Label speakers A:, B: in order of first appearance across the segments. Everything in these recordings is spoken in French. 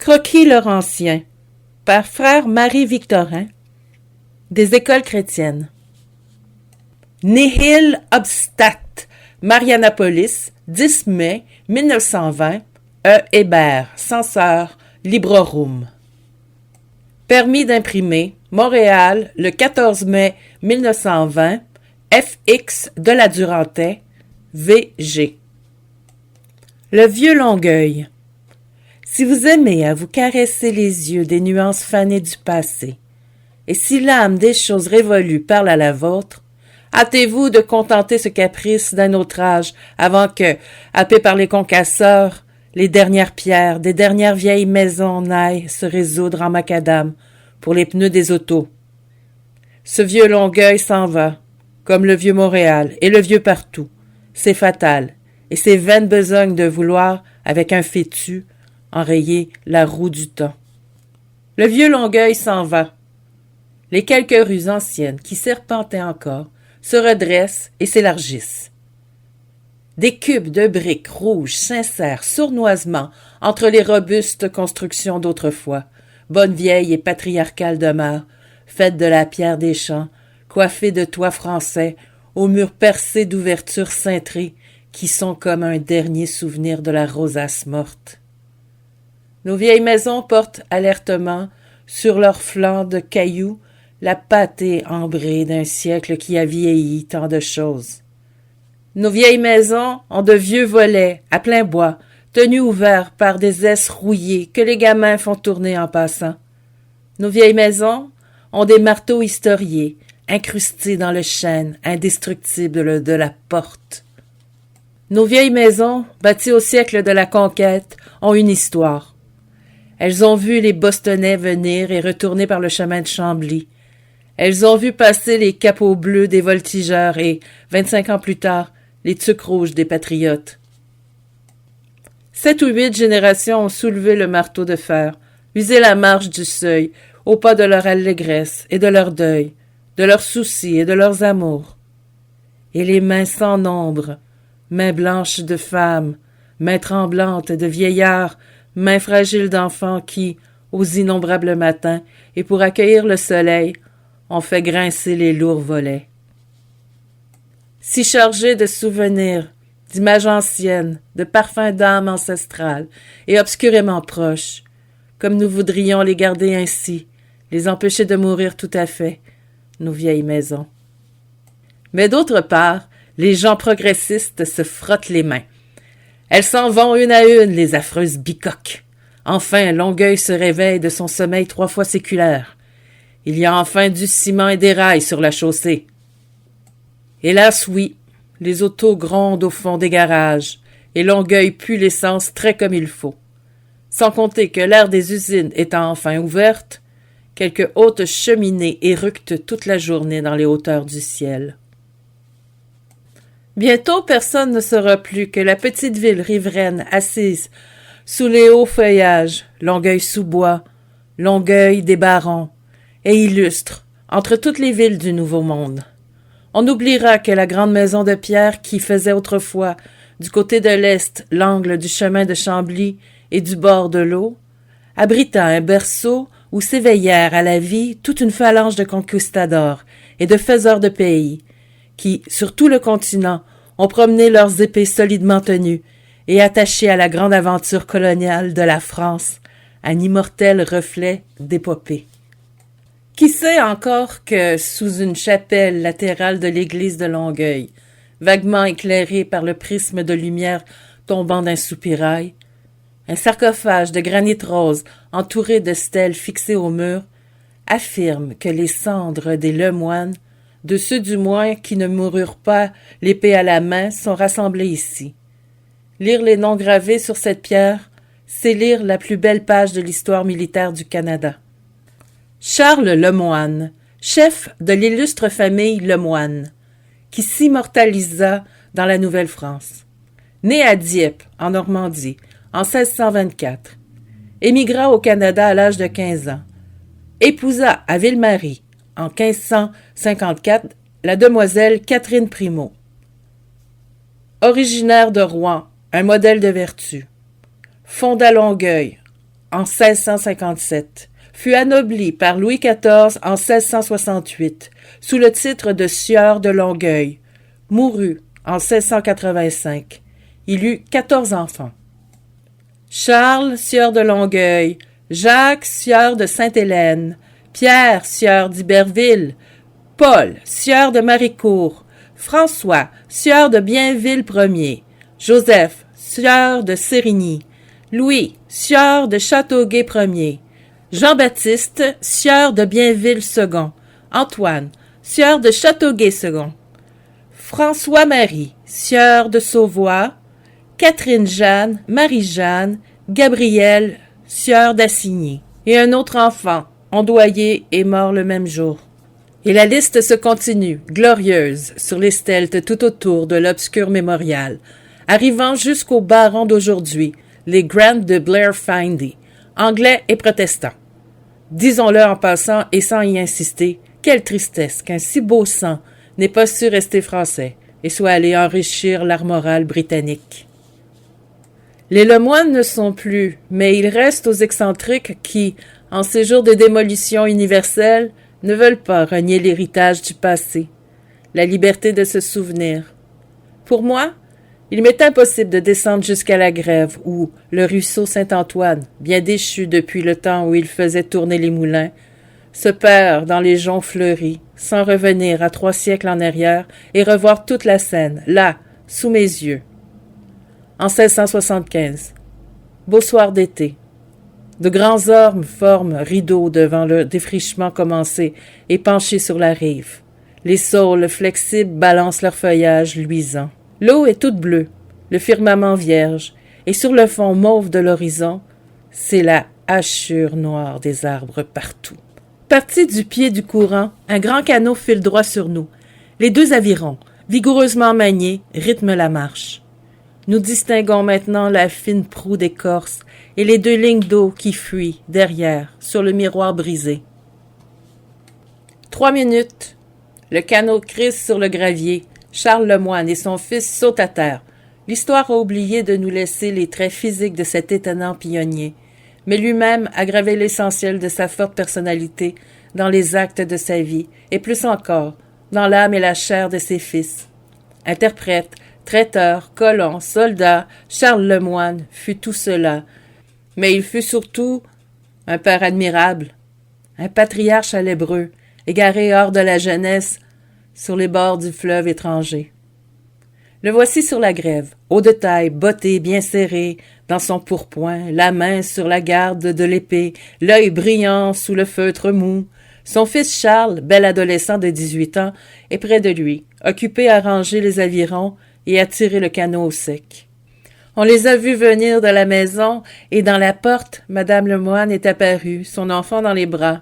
A: Croquis laurentien par frère Marie-Victorin des écoles chrétiennes. Nihil obstat, Marianapolis, 10 mai 1920, E. Hébert, censeur, Librorum. Permis d'imprimer, Montréal, le 14 mai 1920, FX de la Durantais, VG. Le vieux Longueuil. Si vous aimez à vous caresser les yeux des nuances fanées du passé, et si l'âme des choses révolues parle à la vôtre, hâtez-vous de contenter ce caprice d'un autre âge avant que, happés par les concasseurs, les dernières pierres des dernières vieilles maisons n'aillent se résoudre en macadam pour les pneus des autos. Ce vieux Longueuil s'en va, comme le vieux Montréal et le vieux partout. C'est fatal, et c'est vaine besogne de vouloir, avec un fétu, enrayer la roue du temps. Le vieux Longueuil s'en va. Les quelques rues anciennes qui serpentaient encore se redressent et s'élargissent. Des cubes de briques rouges s'insèrent sournoisement entre les robustes constructions d'autrefois, bonnes vieilles et patriarcales demeures, faites de la pierre des champs, coiffées de toits français, aux murs percés d'ouvertures cintrées qui sont comme un dernier souvenir de la rosace morte. Nos vieilles maisons portent alertement, sur leurs flancs de cailloux, la pâtée ambrée d'un siècle qui a vieilli tant de choses. Nos vieilles maisons ont de vieux volets, à plein bois, tenus ouverts par des ais rouillés que les gamins font tourner en passant. Nos vieilles maisons ont des marteaux historiés, incrustés dans le chêne indestructible de la porte. Nos vieilles maisons, bâties au siècle de la conquête, ont une histoire. Elles ont vu les Bostonnais venir et retourner par le chemin de Chambly. Elles ont vu passer les capots bleus des voltigeurs et, 25 ans plus tard, les tucs rouges des patriotes. 7 ou 8 générations ont soulevé le marteau de fer, usé la marche du seuil, au pas de leur allégresse et de leur deuil, de leurs soucis et de leurs amours. Et les mains sans nombre, mains blanches de femmes, mains tremblantes de vieillards, mains fragiles d'enfants qui, aux innombrables matins, et pour accueillir le soleil, ont fait grincer les lourds volets. Si chargés de souvenirs, d'images anciennes, de parfums d'âme ancestrales et obscurément proches, comme nous voudrions les garder ainsi, les empêcher de mourir tout à fait, nos vieilles maisons. Mais d'autre part, les gens progressistes se frottent les mains. Elles s'en vont une à une, les affreuses bicoques. Enfin, Longueuil se réveille de son sommeil 3 fois séculaire. Il y a enfin du ciment et des rails sur la chaussée. Hélas, oui, les autos grondent au fond des garages, et Longueuil pue l'essence très comme il faut. Sans compter que l'air des usines étant enfin ouverte, quelques hautes cheminées éructent toute la journée dans les hauteurs du ciel. Bientôt, personne ne saura plus que la petite ville riveraine assise sous les hauts feuillages, Longueuil-sous-Bois, Longueuil des barons, et illustre entre toutes les villes du Nouveau Monde. On oubliera que la grande maison de pierre qui faisait autrefois, du côté de l'est, l'angle du chemin de Chambly et du bord de l'eau, abrita un berceau où s'éveillèrent à la vie toute une phalange de conquistadors et de faiseurs de pays, qui, sur tout le continent, ont promené leurs épées solidement tenues et attachées à la grande aventure coloniale de la France, un immortel reflet d'épopée. Qui sait encore que, sous une chapelle latérale de l'église de Longueuil, vaguement éclairée par le prisme de lumière tombant d'un soupirail, un sarcophage de granit rose entouré de stèles fixées au mur, affirme que les cendres des Lemoine, de ceux du moins qui ne moururent pas l'épée à la main, sont rassemblés ici. Lire les noms gravés sur cette pierre, c'est lire la plus belle page de l'histoire militaire du Canada. Charles Lemoine, chef de l'illustre famille Lemoine, qui s'immortalisa dans la Nouvelle-France. Né à Dieppe, en Normandie, en 1624, émigra au Canada à l'âge de 15 ans, épousa à Ville-Marie, en 1554, la demoiselle Catherine Primeau. Originaire de Rouen, un modèle de vertu, fonda Longueuil en 1657, fut anobli par Louis XIV en 1668, sous le titre de sieur de Longueuil, mourut en 1685. Il eut 14 enfants. Charles, sieur de Longueuil, Jacques, sieur de Sainte-Hélène, Pierre, sieur d'Iberville, Paul, sieur de Maricourt, François, sieur de Bienville Ier, Joseph, sieur de Sérigny, Louis, sieur de Châteauguay Ier, Jean-Baptiste, sieur de Bienville II, Antoine, sieur de Châteauguay II, François-Marie, sieur de Sauvois, Catherine-Jeanne, Marie-Jeanne, Gabrielle, sieur d'Assigny, et un autre enfant, ondoyé et mort le même jour. Et la liste se continue, glorieuse, sur les stèles tout autour de l'obscur mémorial, arrivant jusqu'aux barons d'aujourd'hui, les Grant de Blair-Findey, anglais et protestants. Disons-le en passant et sans y insister, quelle tristesse qu'un si beau sang n'ait pas su rester français et soit allé enrichir l'art moral britannique. Les Lemoine ne sont plus, mais ils restent aux excentriques qui, en ces jours de démolition universelle, ne veulent pas renier l'héritage du passé, la liberté de se souvenir. Pour moi, il m'est impossible de descendre jusqu'à la Grève où le ruisseau Saint-Antoine, bien déchu depuis le temps où il faisait tourner les moulins, se perd dans les joncs fleuris, sans revenir à 3 siècles en arrière et revoir toute la scène, là, sous mes yeux. En 1675. Beau soir d'été. De grands ormes forment rideaux devant le défrichement commencé et penchés sur la rive. Les saules flexibles balancent leur feuillage luisant. L'eau est toute bleue, le firmament vierge, et sur le fond mauve de l'horizon, c'est la hachure noire des arbres partout. Parti du pied du courant, un grand canot file droit sur nous. Les 2 avirons, vigoureusement maniés, rythment la marche. Nous distinguons maintenant la fine proue d'écorce et les 2 lignes d'eau qui fuient, derrière, sur le miroir brisé. 3 minutes. Le canot crisse sur le gravier. Charles Lemoine et son fils sautent à terre. L'histoire a oublié de nous laisser les traits physiques de cet étonnant pionnier, mais lui-même a gravé l'essentiel de sa forte personnalité dans les actes de sa vie, et plus encore, dans l'âme et la chair de ses fils. Interprète, traiteur, colon, soldat, Charles Lemoine fut tout cela, mais il fut surtout un père admirable, un patriarche à l'hébreu, égaré hors de la jeunesse, sur les bords du fleuve étranger. Le voici sur la grève, haut de taille, botté, bien serré, dans son pourpoint, la main sur la garde de l'épée, l'œil brillant sous le feutre mou. Son fils Charles, bel adolescent de 18 ans, est près de lui, occupé à ranger les avirons et à tirer le canot au sec. On les a vus venir de la maison, et dans la porte, madame Lemoine est apparue, son enfant dans les bras.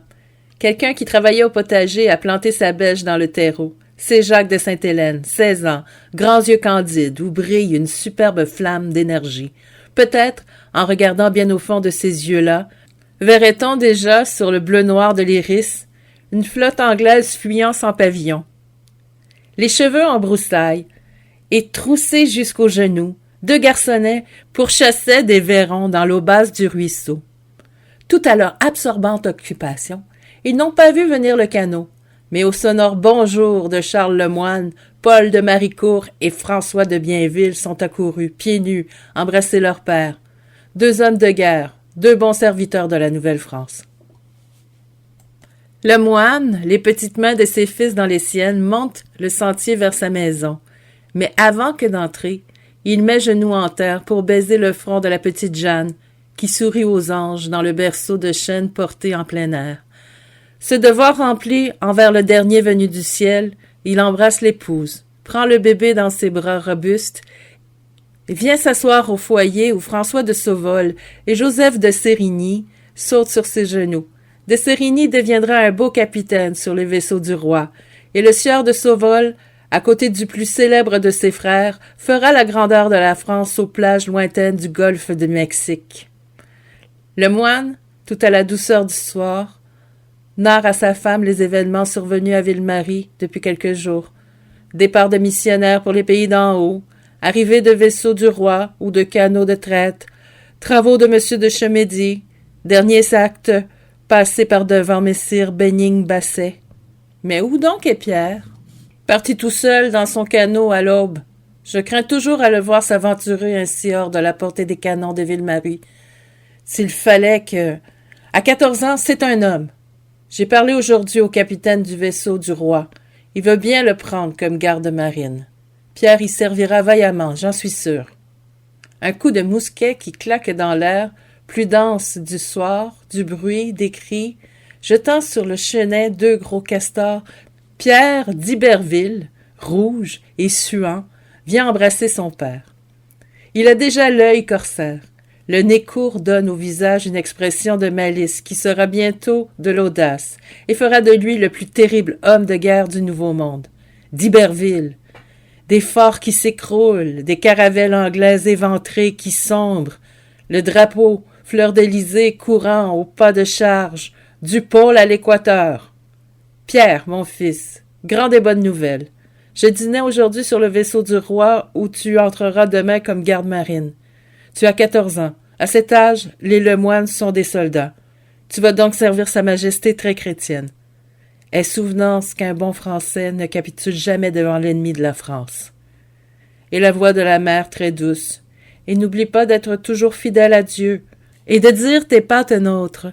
A: Quelqu'un qui travaillait au potager a planté sa bêche dans le terreau. C'est Jacques de Sainte-Hélène, 16 ans, grands yeux candides où brille une superbe flamme d'énergie. Peut-être, en regardant bien au fond de ces yeux-là, verrait-on déjà, sur le bleu-noir de l'iris, une flotte anglaise fuyant sans pavillon. Les cheveux en broussailles, et troussés jusqu'aux genoux, 2 garçonnets pourchassaient des vairons dans l'eau basse du ruisseau. Tout à leur absorbante occupation, ils n'ont pas vu venir le canot, mais au sonore bonjour de Charles Lemoine, Paul de Maricourt et François de Bienville sont accourus, pieds nus, embrasser leur père. 2 hommes de guerre, 2 bons serviteurs de la Nouvelle-France. Lemoine, les petites mains de ses fils dans les siennes, monte le sentier vers sa maison. Mais avant que d'entrer, il met genoux en terre pour baiser le front de la petite Jeanne, qui sourit aux anges dans le berceau de chêne porté en plein air. Ce devoir rempli envers le dernier venu du ciel, il embrasse l'épouse, prend le bébé dans ses bras robustes, et vient s'asseoir au foyer où François de Sauvolle et Joseph de Sérigny sautent sur ses genoux. De Sérigny deviendra un beau capitaine sur les vaisseaux du roi, et le sieur de Sauvolle, à côté du plus célèbre de ses frères, fera la grandeur de la France aux plages lointaines du golfe du Mexique. Le moine, tout à la douceur du soir, narre à sa femme les événements survenus à Ville-Marie depuis quelques jours. Départ de missionnaires pour les pays d'en haut, arrivée de vaisseaux du roi ou de canots de traite, travaux de M. de Chemédy, Derniers actes passés par devant messire Benign Basset. Mais où donc est Pierre? Parti tout seul dans son canot à l'aube. Je crains toujours à le voir s'aventurer ainsi hors de la portée des canons de Ville-Marie. S'il fallait que... À 14 ans, c'est un homme. J'ai parlé aujourd'hui au capitaine du vaisseau du roi. Il veut bien le prendre comme garde-marine. Pierre y servira vaillamment, j'en suis sûr. Un coup de mousquet qui claque dans l'air, plus dense du soir, du bruit, des cris, jetant sur le chenet 2 gros castors, Pierre d'Iberville, rouge et suant, vient embrasser son père. Il a déjà l'œil corsaire. Le nez court donne au visage une expression de malice qui sera bientôt de l'audace et fera de lui le plus terrible homme de guerre du Nouveau Monde. D'Iberville, des forts qui s'écroulent, des caravelles anglaises éventrées qui sombrent, le drapeau fleur-d'Élysée courant au pas de charge, du pôle à l'équateur. Pierre, mon fils, grande et bonne nouvelle. Je dînais aujourd'hui sur le vaisseau du roi où tu entreras demain comme garde-marine. Tu as 14 ans. À cet âge, les Lemoine sont des soldats. Tu vas donc servir Sa Majesté très chrétienne. Aie souvenance qu'un bon Français ne capitule jamais devant l'ennemi de la France. Et la voix de la mère très douce. Et n'oublie pas d'être toujours fidèle à Dieu, et de dire tes patenôtres,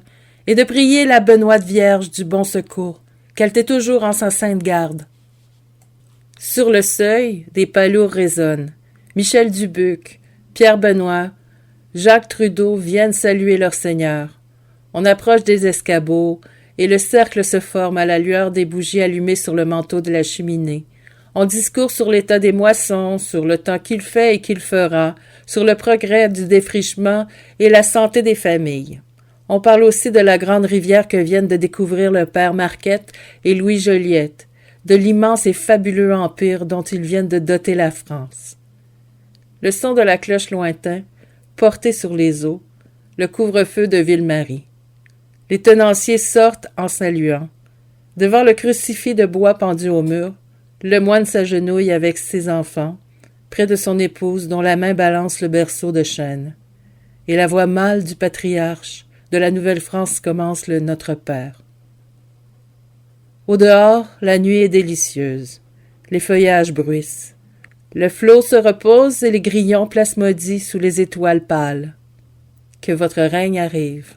A: et de prier la Benoîte Vierge du Bon Secours, qu'elle t'ait toujours en sa sainte garde. Sur le seuil, des palourdes résonnent. Michel Dubuc, Pierre Benoît, Jacques Trudeau viennent saluer leur Seigneur. On approche des escabeaux, et le cercle se forme à la lueur des bougies allumées sur le manteau de la cheminée. On discourt sur l'état des moissons, sur le temps qu'il fait et qu'il fera, sur le progrès du défrichement et la santé des familles. On parle aussi de la grande rivière que viennent de découvrir le père Marquette et Louis Joliette, de l'immense et fabuleux empire dont ils viennent de doter la France. Le son de la cloche lointain, porté sur les eaux, le couvre-feu de Ville-Marie. Les tenanciers sortent en saluant. Devant le crucifix de bois pendu au mur, le moine s'agenouille avec ses enfants, près de son épouse dont la main balance le berceau de chêne. Et la voix mâle du patriarche de la Nouvelle-France commence le Notre Père. Au dehors, la nuit est délicieuse. Les feuillages bruissent. Le flot se repose et les grillons plasmodient sous les étoiles pâles. Que votre règne arrive.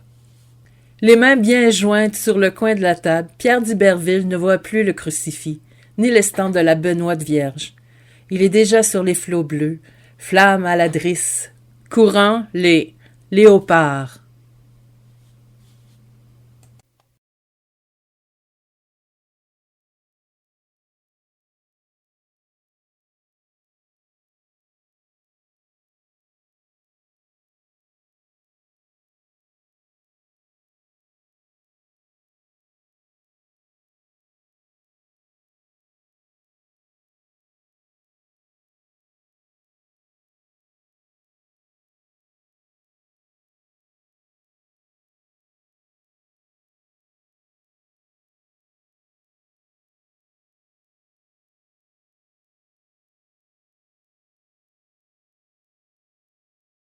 A: Les mains bien jointes sur le coin de la table, Pierre d'Iberville ne voit plus le crucifix, ni l'estampe de la Benoîte Vierge. Il est déjà sur les flots bleus, flamme à la drisse, courant les léopards.